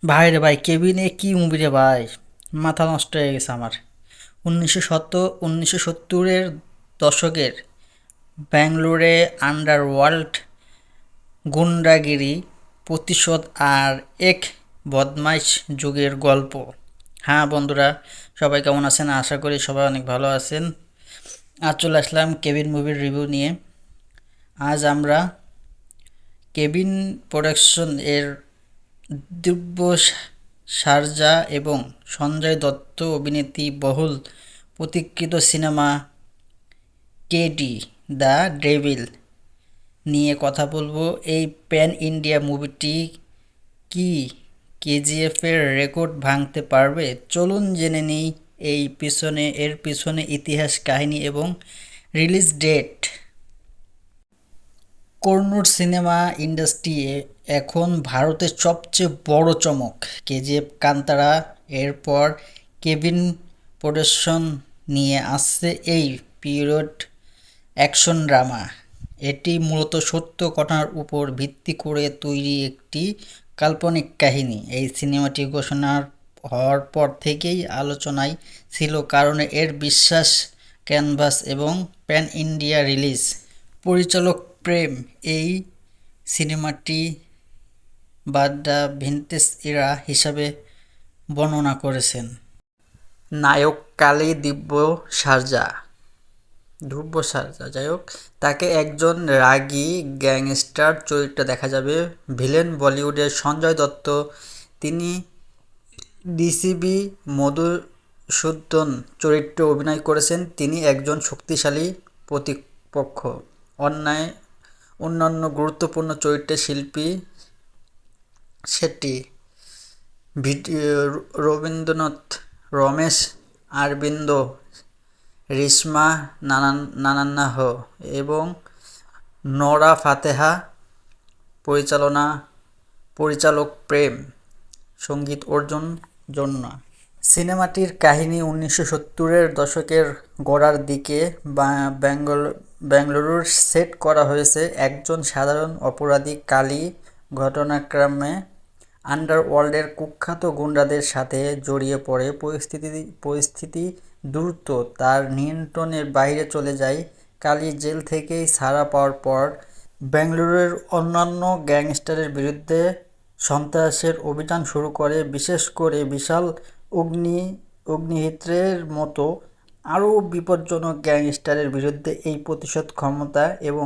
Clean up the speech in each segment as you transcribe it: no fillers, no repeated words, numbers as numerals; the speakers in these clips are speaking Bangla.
ভাই রে ভাই, কেবিনে কি মুভি রে ভাই! মাথা নষ্ট হয়ে গেছে আমার। 1970-এর দশকের ব্যাঙ্গালোরে আন্ডারওয়ার্ল্ড, গুন্ডাগিরি, প্রতিশোধ আর এক বদমাইশ যুগের গল্প। হ্যাঁ বন্ধুরা, সবাই কেমন আছেন? আশা করি সবাই অনেক ভালো আছেন। আজ চলে আসলাম কেবিন মুভির রিভিউ নিয়ে। আজ আমরা কেবিন প্রোডাকশন এর দিব্য শারজা এবং সঞ্জয় দত্ত অভিনীত বহুল প্রতীক্ষিত সিনেমা কেডি দ্য ডেভিল নিয়ে কথা বলবো। এই প্যান ইন্ডিয়া মুভিটি কি কেজিএফের রেকর্ড ভাঙতে পারবে? চলুন জেনে নিই এর পিছনে ইতিহাস, কাহিনী এবং release date. Kannada cinema industry এখন ভারতের সবচেয়ে বড় চমক। কেজিএফ, কান্তারা, এরপর কেবিন প্রোডাকশন নিয়ে আসছে এই পিরিয়ড অ্যাকশন ড্রামা। এটি মূলত সত্য ঘটনার উপর ভিত্তি করে তৈরি একটি কাল্পনিক কাহিনী। এই সিনেমাটি ঘোষণা হওয়ার পর থেকেই আলোচনায় ছিল, কারণ এর বিশ্বাস, ক্যানভাস এবং প্যান ইন্ডিয়া রিলিজ। পরিচালক প্রেম এই সিনেমাটি দ্য ভিনটেজ এরা হিসাবে বর্ণনা করেছেন। নায়ক কালী ধ্রুব সারজা, যাই হোক, তাকে একজন রাগী গ্যাংস্টার চরিত্রে দেখা যাবে। ভিলেন বলিউডের সঞ্জয় দত্ত, তিনি ডিসিবি মধুসূদন চরিত্রে অভিনয় করেছেন। তিনি একজন শক্তিশালী প্রতিপক্ষ। অন্যান্য গুরুত্বপূর্ণ চরিত্রে শিল্পী শেট্টি, রবীন্দ্রনাথ, রমেশ অরবিন্দ, রেশমা নানান্নাহ এবং নোরা ফাতেহা। পরিচালক প্রেম। সঙ্গীত অর্জুন জন্যা। সিনেমাটির কাহিনী 1970-এর দশকের গোড়ার দিকে বেঙ্গালুরুর সেট করা হয়েছে। একজন সাধারণ অপরাধী কালী ঘটনাক্রমে আন্ডারওয়ার্ল্ডের কুখ্যাত গুন্ডাদের সাথে জড়িয়ে পড়ে। পরিস্থিতি দ্রুত তার নিয়ন্ত্রণের বাইরে চলে যায়। কালী জেল থেকে ছাড়া পাওয়ার পর বেঙ্গালুরুর অন্যান্য গ্যাংস্টারের বিরুদ্ধে সন্ত্রাসের অভিযান শুরু করে, বিশেষ করে বিশাল অগ্নিহিত্রের মতো আরও বিপজ্জনক গ্যাংস্টারের বিরুদ্ধে। এই প্রতিশোধ, ক্ষমতা এবং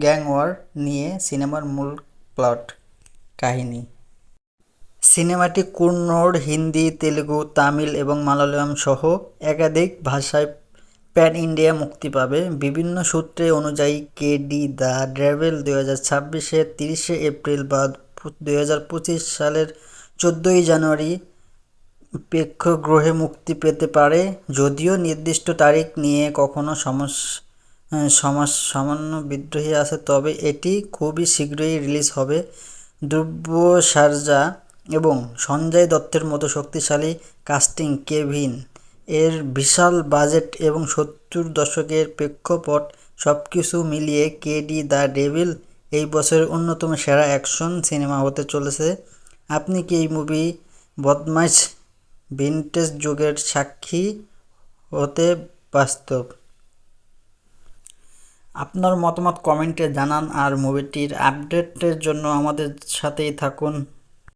গ্যাংওয়ার নিয়ে সিনেমার মূল প্লট কাহিনী। সিনেমাটি কন্নড়, হিন্দি, তেলুগু, তামিল এবং মালয়ালম সহ একাধিক ভাষায় প্যান ইন্ডিয়া মুক্তি পাবে। বিভিন্ন সূত্রে অনুযায়ী কেডি দ্য ডেভিল 2026-এর 30শে এপ্রিল বা 2025 সালের 14ই জানুয়ারি প্রেক্ষাগৃহে মুক্তি পেতে পারে, যদিও নির্দিষ্ট তারিখ নিয়ে কখনো সামান্য বিদ্রোহী আছে, তবে এটি খুবই শীঘ্রই রিলিজ হবে। ধ্রুব সারজা এবং সঞ্জয় দত্তের মতো শক্তিশালী কাস্টিং, কেভিন এর বিশাল বাজেট এবং 70 দশকের প্রেক্ষাপট, সবকিছু মিলিয়ে কেডি দ্য ডেভিল এই বছরের অন্যতম সেরা অ্যাকশন সিনেমা হতে চলেছে। আপনি কি এই মুভি বদমাইশ ভিনটেজ যুগের সাক্ষী হতে বাস্তব? আপনার মতামত কমেন্টে জানান আর মুভিটির আপডেটের জন্য আমাদের সাথেই থাকুন।